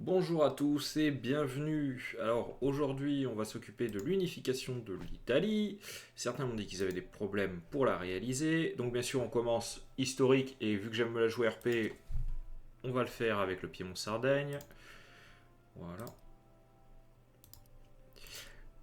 Bonjour à tous et bienvenue. Alors aujourd'hui on va s'occuper de l'unification de l'Italie. Certains m'ont dit qu'ils avaient des problèmes pour la réaliser. Donc bien sûr on commence historique et vu que j'aime la jouer RP, on va le faire avec le Piémont-Sardaigne. Voilà.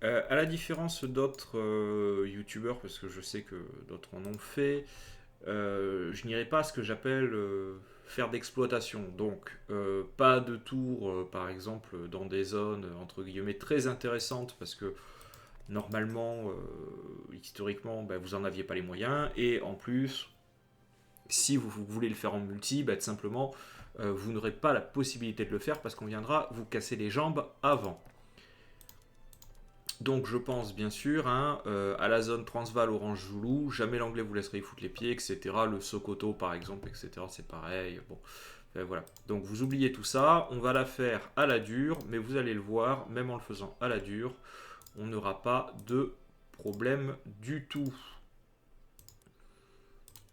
À la différence d'autres youtubeurs, parce que je sais que d'autres en ont fait, je n'irai pas à ce que j'appelle faire d'exploitation. Donc, pas de tours, par exemple, dans des zones entre guillemets très intéressantes, parce que normalement, historiquement, bah, vous n'en aviez pas les moyens. Et en plus, si vous voulez le faire en multi, bah, tout simplement, vous n'aurez pas la possibilité de le faire parce qu'on viendra vous casser les jambes avant. Donc je pense bien sûr à la zone Transvaal Orange Zoulou, jamais l'anglais vous laisserait y foutre les pieds, etc. Le Sokoto par exemple, etc. C'est pareil. Bon, voilà. Donc vous oubliez tout ça, on va la faire à la dure, mais vous allez le voir, même en le faisant à la dure, on n'aura pas de problème du tout.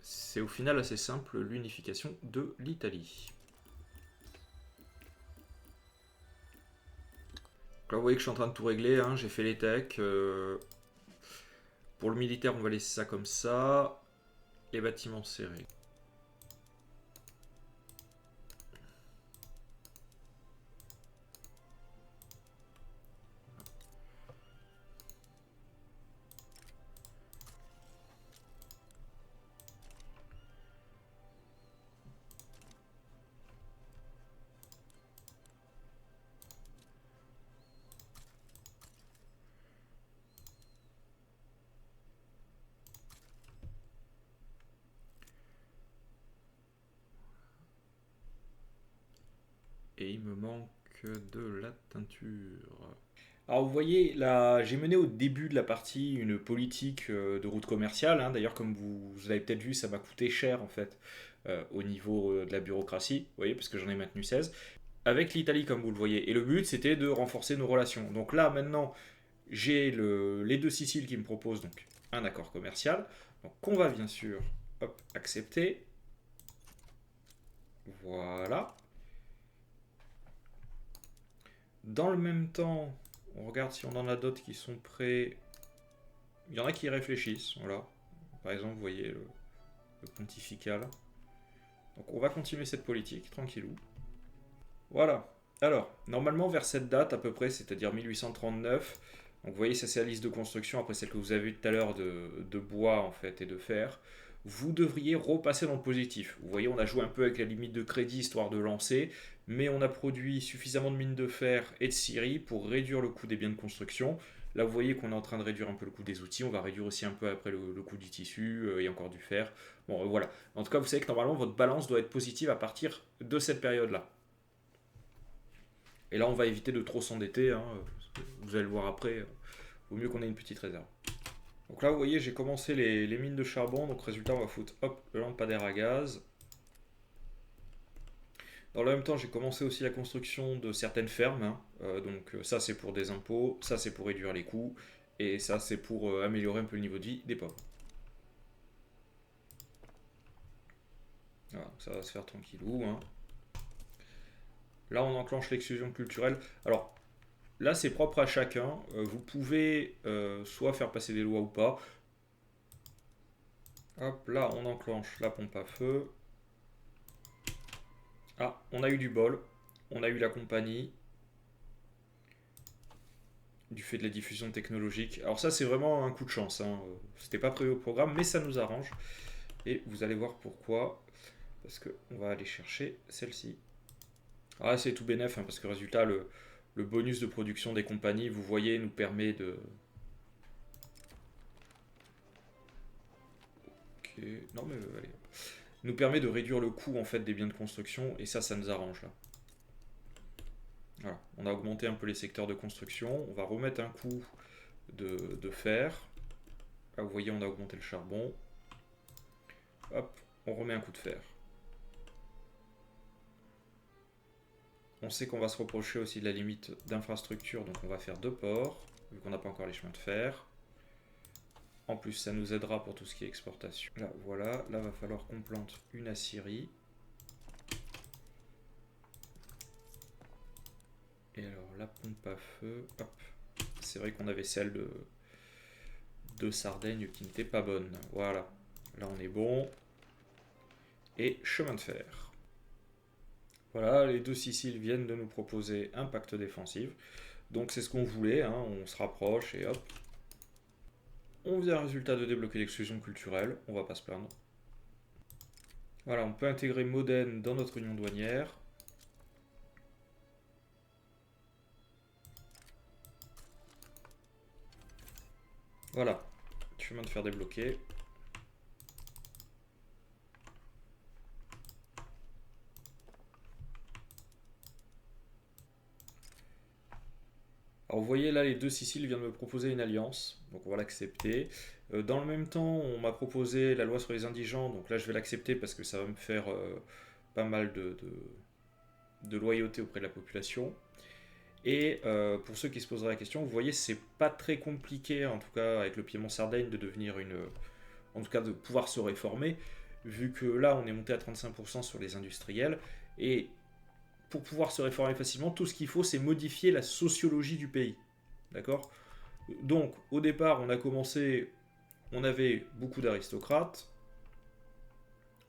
C'est au final assez simple l'unification de l'Italie. Là vous voyez que je suis en train de tout régler, hein. J'ai fait les techs. Pour le militaire on va laisser ça comme ça. Les bâtiments serrés. Et il me manque de la teinture. Alors vous voyez, là, j'ai mené au début de la partie une politique de route commerciale, hein. D'ailleurs, comme vous l'avez peut-être vu, ça m'a coûté cher en fait au niveau de la bureaucratie, vous voyez, parce que j'en ai maintenu 16. Avec l'Italie, comme vous le voyez. Et le but, c'était de renforcer nos relations. Donc là, maintenant, j'ai les deux Siciles qui me proposent donc un accord commercial. Donc qu'on va bien sûr accepter. Voilà. Dans le même temps, on regarde si on en a d'autres qui sont prêts. Il y en a qui réfléchissent, voilà. Par exemple, vous voyez le pontifical. Donc on va continuer cette politique, tranquillou. Voilà. Alors, normalement vers cette date à peu près, c'est-à-dire 1839, donc vous voyez ça c'est la liste de construction, après celle que vous avez vue tout à l'heure de bois en fait et de fer, vous devriez repasser dans le positif. Vous voyez on a joué un peu avec la limite de crédit histoire de lancer, mais on a produit suffisamment de mines de fer et de scierie pour réduire le coût des biens de construction. Là vous voyez qu'on est en train de réduire un peu le coût des outils, on va réduire aussi un peu après le coût du tissu et encore du fer. Bon voilà. En tout cas vous savez que normalement votre balance doit être positive à partir de cette période-là. Et là, on va éviter de trop s'endetter, hein. Vous allez le voir après. Vaut mieux qu'on ait une petite réserve. Donc là, vous voyez, j'ai commencé les mines de charbon. Donc résultat, on va foutre hop, le lampadaire à gaz. Dans le même temps, j'ai commencé aussi la construction de certaines fermes, hein. Donc ça, c'est pour des impôts. Ça, c'est pour réduire les coûts. Et ça, c'est pour améliorer un peu le niveau de vie des pauvres. Voilà, ça va se faire tranquillou, hein. Là, on enclenche l'exclusion culturelle. Alors, là, c'est propre à chacun. Vous pouvez soit faire passer des lois ou pas. Hop, là, on enclenche la pompe à feu. Ah, on a eu du bol. On a eu la compagnie. Du fait de la diffusion technologique. Alors ça, c'est vraiment un coup de chance, hein. C'était pas prévu au programme, mais ça nous arrange. Et vous allez voir pourquoi. Parce qu'on va aller chercher celle-ci. Ah, c'est tout bénef, hein, parce que résultat, le bonus de production des compagnies, vous voyez, nous permet de... Ok, non mais allez. Nous permet de réduire le coût en fait des biens de construction, et ça nous arrange là. Voilà, on a augmenté un peu les secteurs de construction, on va remettre un coup de fer. Là vous voyez, on a augmenté le charbon. Hop, on remet un coup de fer. On sait qu'on va se reprocher aussi de la limite d'infrastructure, donc on va faire 2 ports, vu qu'on n'a pas encore les chemins de fer. En plus, ça nous aidera pour tout ce qui est exportation. Là, voilà, là va falloir qu'on plante une aciérie. la pompe à feu, hop. C'est vrai qu'on avait celle de Sardaigne qui n'était pas bonne. Voilà, là on est bon. Et chemin de fer. Voilà, les deux Siciles viennent de nous proposer un pacte défensif. Donc c'est ce qu'on voulait, hein, on se rapproche et hop. On vient résultat de débloquer l'exclusion culturelle, on va pas se plaindre. Voilà, on peut intégrer Modène dans notre union douanière. Voilà, chemin de fer débloqué. Alors vous voyez là, les deux Siciles viennent de me proposer une alliance, donc on va l'accepter. Dans le même temps, on m'a proposé la loi sur les indigents, donc là je vais l'accepter parce que ça va me faire pas mal de loyauté auprès de la population. Et pour ceux qui se poseraient la question, vous voyez, c'est pas très compliqué, en tout cas avec le Piémont-Sardaigne, de devenir une. En tout cas, de pouvoir se réformer, vu que là, on est monté à 35% sur les industriels. Et pour pouvoir se réformer facilement, tout ce qu'il faut, c'est modifier la sociologie du pays. D'accord? Donc, au départ, on a commencé. On avait beaucoup d'aristocrates.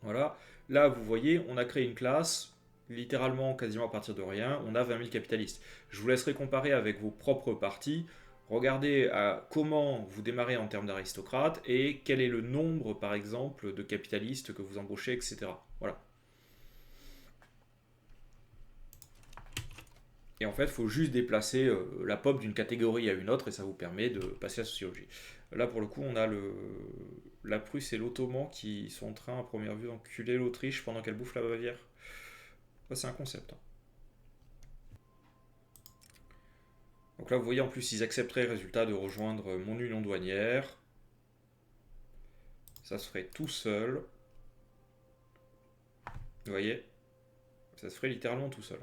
Voilà. Là, vous voyez, on a créé une classe littéralement quasiment à partir de rien, on a 20 000 capitalistes. Je vous laisserai comparer avec vos propres partis. Regardez à comment vous démarrez en termes d'aristocrates et quel est le nombre, par exemple, de capitalistes que vous embauchez, etc. Voilà. Et en fait, il faut juste déplacer la pop d'une catégorie à une autre et ça vous permet de passer à la sociologie. Là, pour le coup, on a la Prusse et l'Ottoman qui sont en train, à première vue, d'enculer l'Autriche pendant qu'elle bouffe la Bavière. Ça, c'est un concept. Donc là, vous voyez, en plus, ils accepteraient le résultat de rejoindre mon union douanière. Ça se ferait tout seul. Vous voyez? Ça se ferait littéralement tout seul.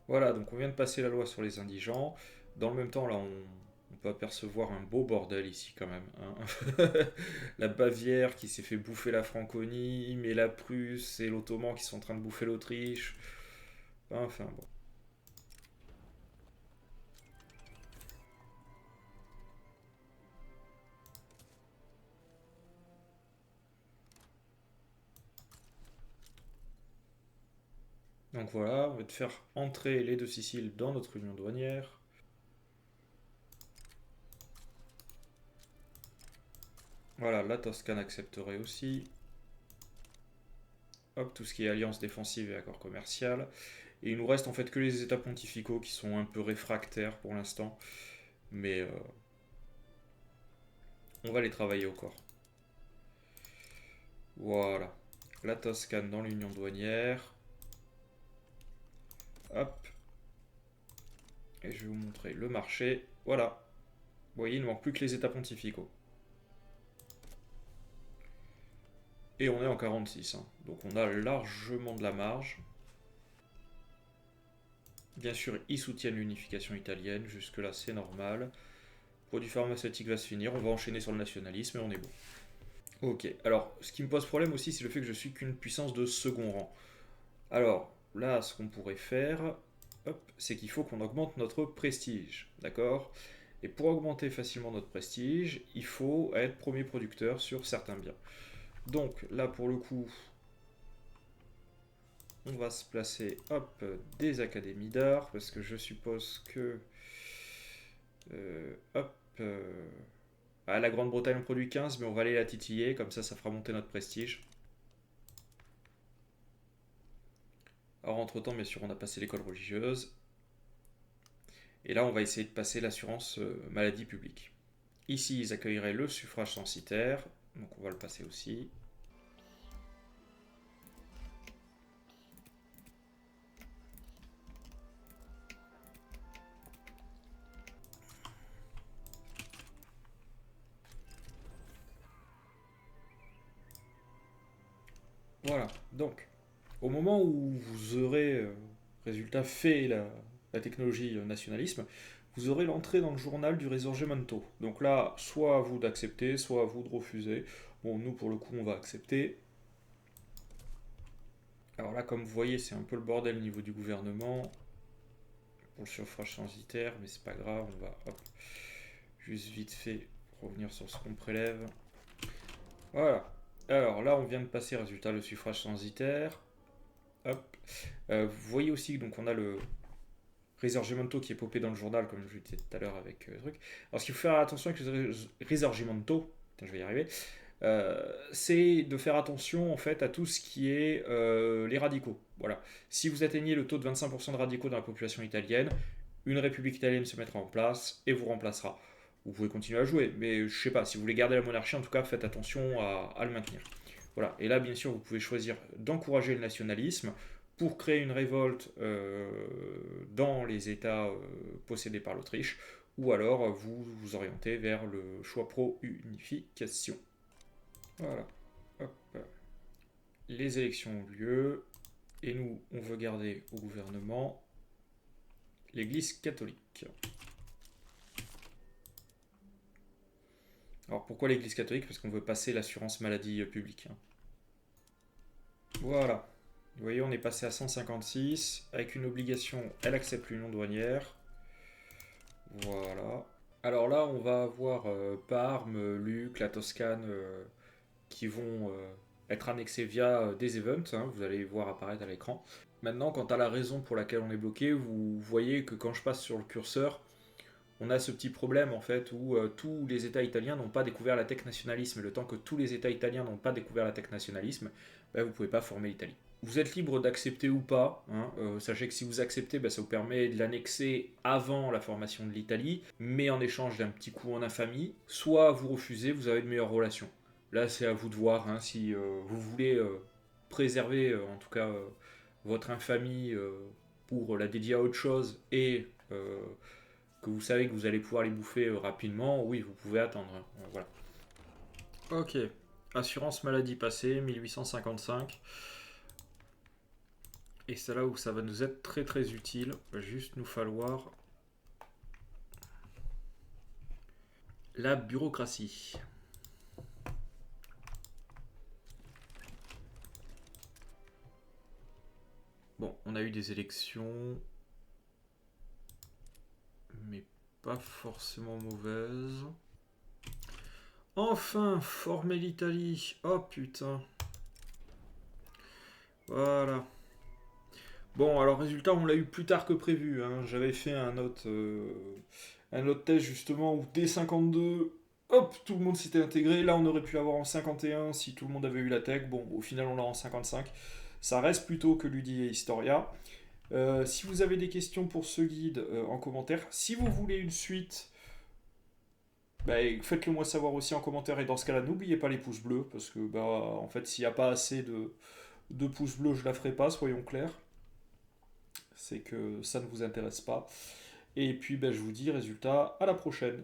Voilà, donc on vient de passer la loi sur les indigents. Dans le même temps, là, on peut apercevoir un beau bordel ici quand même, hein. La Bavière qui s'est fait bouffer la Franconie, mais la Prusse et l'Ottoman qui sont en train de bouffer l'Autriche. Enfin bon. Donc voilà, on va te faire entrer les deux Siciles dans notre union douanière. Voilà, la Toscane accepterait aussi. Hop, tout ce qui est alliance défensive et accord commercial. Et il nous reste en fait que les états pontificaux qui sont un peu réfractaires pour l'instant. Mais on va les travailler au corps. Voilà. La Toscane dans l'union douanière. Hop. Et je vais vous montrer le marché. Voilà. Vous voyez, il ne manque plus que les états pontificaux. Et on est en 46, hein. Donc on a largement de la marge. Bien sûr, ils soutiennent l'unification italienne. Jusque-là, c'est normal. Le produit pharmaceutique va se finir. On va enchaîner sur le nationalisme et on est bon. Ok. Alors, ce qui me pose problème aussi, c'est le fait que je suis qu'une puissance de second rang. Alors, là, ce qu'on pourrait faire, c'est qu'il faut qu'on augmente notre prestige. D'accord? Et pour augmenter facilement notre prestige, il faut être premier producteur sur certains biens. Donc là, pour le coup, on va se placer, des académies d'art, parce que je suppose que, la Grande-Bretagne en produit 15, mais on va aller la titiller, comme ça fera monter notre prestige. Alors entre-temps, bien sûr, on a passé l'école religieuse. Et là, on va essayer de passer l'assurance maladie publique. Ici, ils accueilleraient le suffrage censitaire, donc on va le passer aussi. Voilà, donc, au moment où vous aurez, résultat, fait la technologie nationalisme, vous aurez l'entrée dans le journal du Risorgimento. Donc là, soit à vous d'accepter, soit à vous de refuser. Bon, nous, pour le coup, on va accepter. Alors là, comme vous voyez, c'est un peu le bordel au niveau du gouvernement pour le suffrage censitaire, mais c'est pas grave, on va hop, juste vite fait revenir sur ce qu'on prélève. Voilà. Alors là, on vient de passer, résultat, le suffrage censitaire. Hop. Vous voyez aussi, donc on a le Risorgimento qui est popé dans le journal, comme je le disais tout à l'heure avec le truc. Alors ce qu'il faut faire attention avec le Risorgimento, je vais y arriver, c'est de faire attention en fait à tout ce qui est les radicaux. Voilà. Si vous atteignez le taux de 25% de radicaux dans la population italienne, une république italienne se mettra en place et vous remplacera. Vous pouvez continuer à jouer, mais je sais pas, si vous voulez garder la monarchie, en tout cas, faites attention à le maintenir. Voilà. Et là, bien sûr, vous pouvez choisir d'encourager le nationalisme pour créer une révolte dans les États possédés par l'Autriche, ou alors vous vous orientez vers le choix pro-unification. Voilà. Hop. Les élections ont lieu, et nous, on veut garder au gouvernement l'Église catholique. Alors pourquoi l'Église catholique? Parce qu'on veut passer l'assurance maladie publique. Voilà. Vous voyez, on est passé à 156 avec une obligation, elle accepte l'union douanière. Voilà. Alors là, on va avoir Parme, Lucques, la Toscane qui vont être annexés via des events. Hein, vous allez les voir apparaître à l'écran. Maintenant, quant à la raison pour laquelle on est bloqué, vous voyez que quand je passe sur le curseur, on a ce petit problème en fait où tous les États italiens n'ont pas découvert la tech nationalisme. Et le temps que tous les États italiens n'ont pas découvert la tech nationalisme, vous ne pouvez pas former l'Italie. Vous êtes libre d'accepter ou pas. Hein. Sachez que si vous acceptez, ça vous permet de l'annexer avant la formation de l'Italie, mais en échange d'un petit coup en infamie. Soit vous refusez, vous avez de meilleures relations. Là, c'est à vous de voir hein, si vous voulez préserver, en tout cas, votre infamie pour la dédier à autre chose et que vous savez que vous allez pouvoir les bouffer rapidement. Oui, vous pouvez attendre. Voilà. Ok. Assurance maladie passée, 1855. Et c'est là où ça va nous être très très utile. Il va juste nous falloir la bureaucratie. Bon, on a eu des élections, mais pas forcément mauvaises. Enfin, former l'Italie. Oh putain. Voilà. Bon, alors résultat, on l'a eu plus tard que prévu. Hein. J'avais fait un autre test justement où dès 52, hop, tout le monde s'était intégré. Là, on aurait pu l'avoir en 51 si tout le monde avait eu la tech. Bon, au final, on l'a en 55. Ça reste plutôt que Ludi et Historia. Si vous avez des questions pour ce guide, en commentaire. Si vous voulez une suite, faites-le moi savoir aussi en commentaire. Et dans ce cas-là, n'oubliez pas les pouces bleus. Parce que, en fait, s'il n'y a pas assez de pouces bleus, je la ferai pas, soyons clairs. C'est que ça ne vous intéresse pas. Et puis, je vous dis, résultat, à la prochaine.